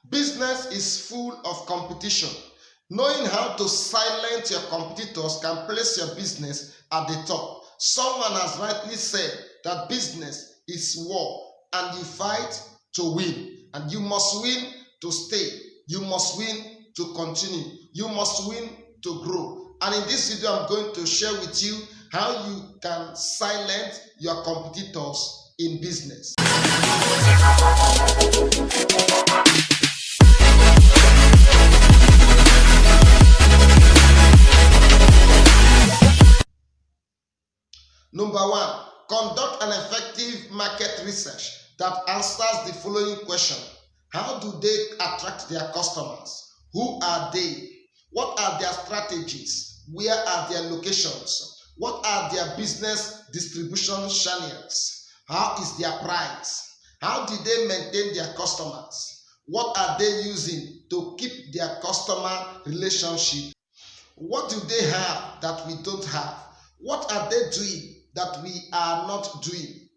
Business is full of competition. Knowing how to silence your competitors can place your business at the top. Someone has rightly said that business is war and you fight to win. And you must win to stay. You must win to continue. You must win to grow. And in this video, I'm going to share with you how you can silence your competitors in business. Number one, conduct an effective market research that answers the following question. How do they attract their customers? Who are they? What are their strategies? Where are their locations? What are their business distribution channels? How is their price? How do they maintain their customers? What are they using to keep their customer relationship? What do they have that we don't have? What are they doing that we are not doing?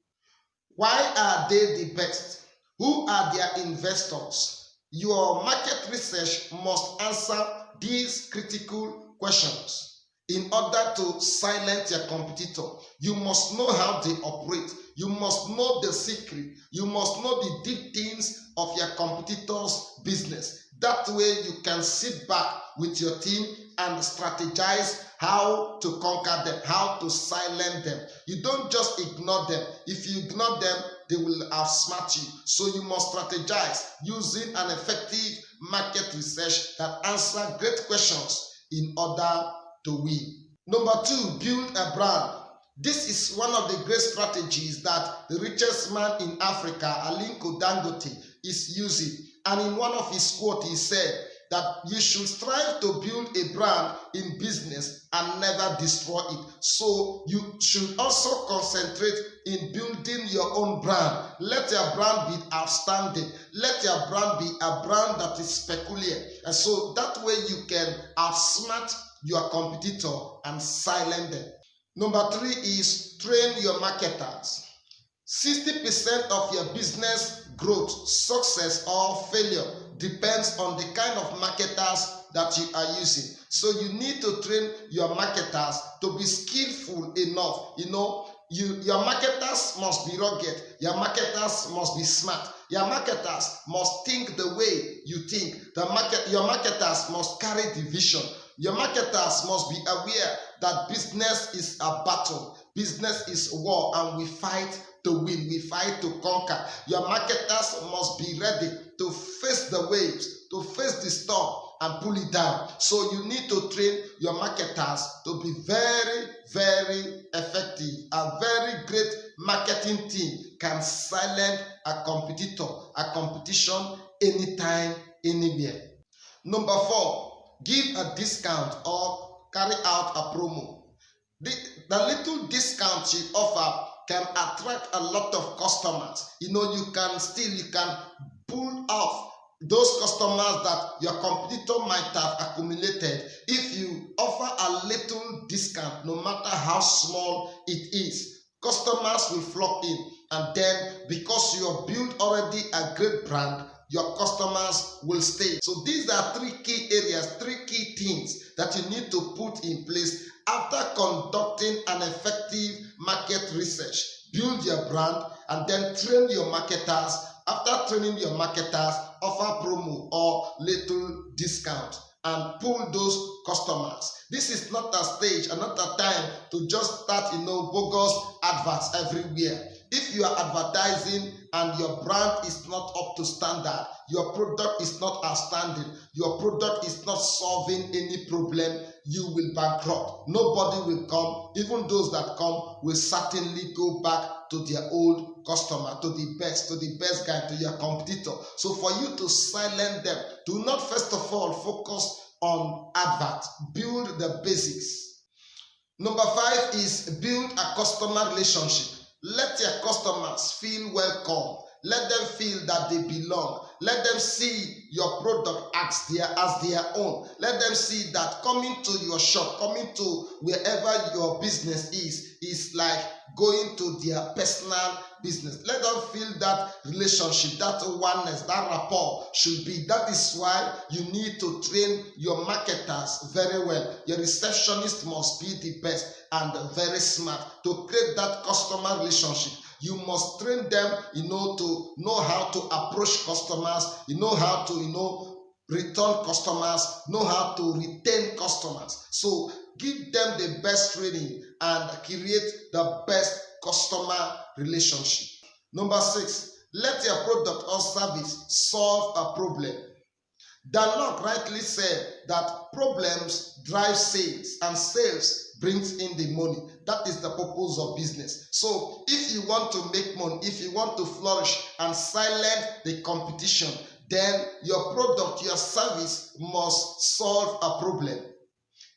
Why are they the best? Who are their investors? Your market research must answer these critical questions. In order to silence your competitor, you must know how they operate. You must know the secret. You must know the deep things of your competitor's business. That way you can sit back with your team and strategize how to conquer them, how to silence them. You don't just ignore them. If you ignore them, they will outsmart you. So you must strategize using an effective market research that answers great questions in order to win. Number two, build a brand. This is one of the great strategies that the richest man in Africa, Aliko Dangote, is using. And in one of his quotes, he said that you should strive to build a brand in business and never destroy it. So you should also concentrate in building your own brand. Let your brand be outstanding. Let your brand be a brand that is peculiar. And so that way you can outsmart your competitor and silence them. Number three is train your marketers. 60% of your business growth, success, or failure depends on the kind of marketers that you are using. So you need to train your marketers to be skillful enough. Your marketers must be rugged. Your marketers must be smart. Your marketers must think the way you think. Your marketers must carry the vision. Your marketers must be aware that business is a battle. Business is war, and we fight to win. We fight to conquer. Your marketers must be ready to face the waves, to face the storm and pull it down. So you need to train your marketers to be very, very effective. A very great marketing team can silence a competitor, a competition anytime, anywhere. Number four, give a discount or carry out a promo. The little discount you offer can attract a lot of customers. You can pull off those customers that your competitor might have accumulated if you offer a little discount, no matter how small it is. Customers will flock in, and then because you have built already a great brand, your customers will stay. So these are three key areas, three key things that you need to put in place after conducting an effective market research. Build your brand and then train your marketers. After training your marketers, offer promo or little discount and pull those customers. This is not a stage and not a time to just start bogus adverts everywhere. If you are advertising and your brand is not up to standard, your product is not outstanding, your product is not solving any problem, you will bankrupt. Nobody will come. Even those that come will certainly go back to their old customer, to the best guy, to your competitor. So for you to silence them, do not first of all focus on advert. Build the basics. Number five is build a customer relationship. Let your customers feel welcome. Let them feel that they belong. Let them see your product as their own. Let them see that coming to your shop, coming to wherever your business is like going to their personal business. Let them feel that relationship, that oneness, that rapport should be. That is why you need to train your marketers very well. Your receptionist must be the best and very smart to create that customer relationship. You must train them, to know how to approach customers, how to, return customers, know how to retain customers. So give them the best training and create the best customer relationship. Number 6, let your product or service solve a problem. Dan Lok rightly said that problems drive sales and sales brings in the money. That is the purpose of business. So if you want to make money, if you want to flourish and silence the competition, then your product, your service must solve a problem.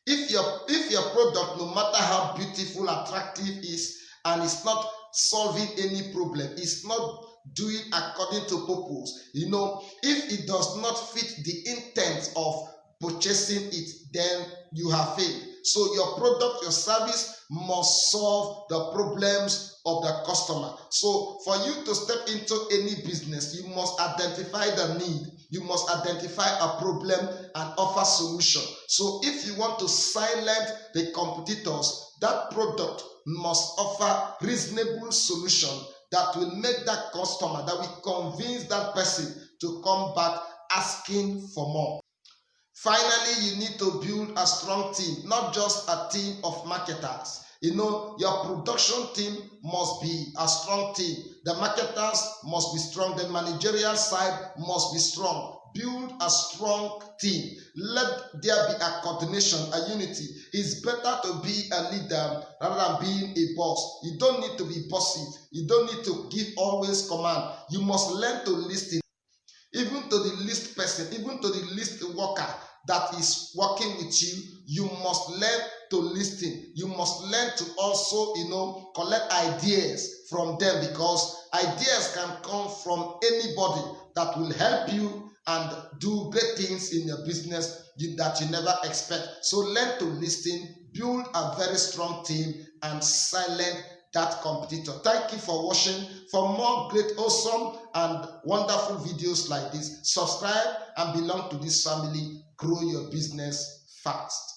If your product, no matter how beautiful, attractive is, and it's not solving any problem, it's not doing according to purpose, if it does not fit the intent of purchasing it, then you have failed. So your product, your service must solve the problems of the customer. So for you to step into any business, you must identify the need. You must identify a problem and offer solution. So if you want to silence the competitors, that product must offer reasonable solution that will make that customer, that will convince that person to come back asking for more. Finally, you need to build a strong team, not just a team of marketers. Your production team must be a strong team. The marketers must be strong. The managerial side must be strong. Build a strong team. Let there be a coordination, a unity. It's better to be a leader rather than being a boss. You don't need to be bossy. You don't need to give always command. You must learn to listen. Even to the least person, even to the least worker that is working with you, you must learn to listen. You must learn to also, collect ideas from them, because ideas can come from anybody that will help you and do great things in your business that you never expect. So learn to listen, build a very strong team, and silence that competitor. Thank you for watching. For more great, awesome, and wonderful videos like this, subscribe and belong to this family. Grow your business fast.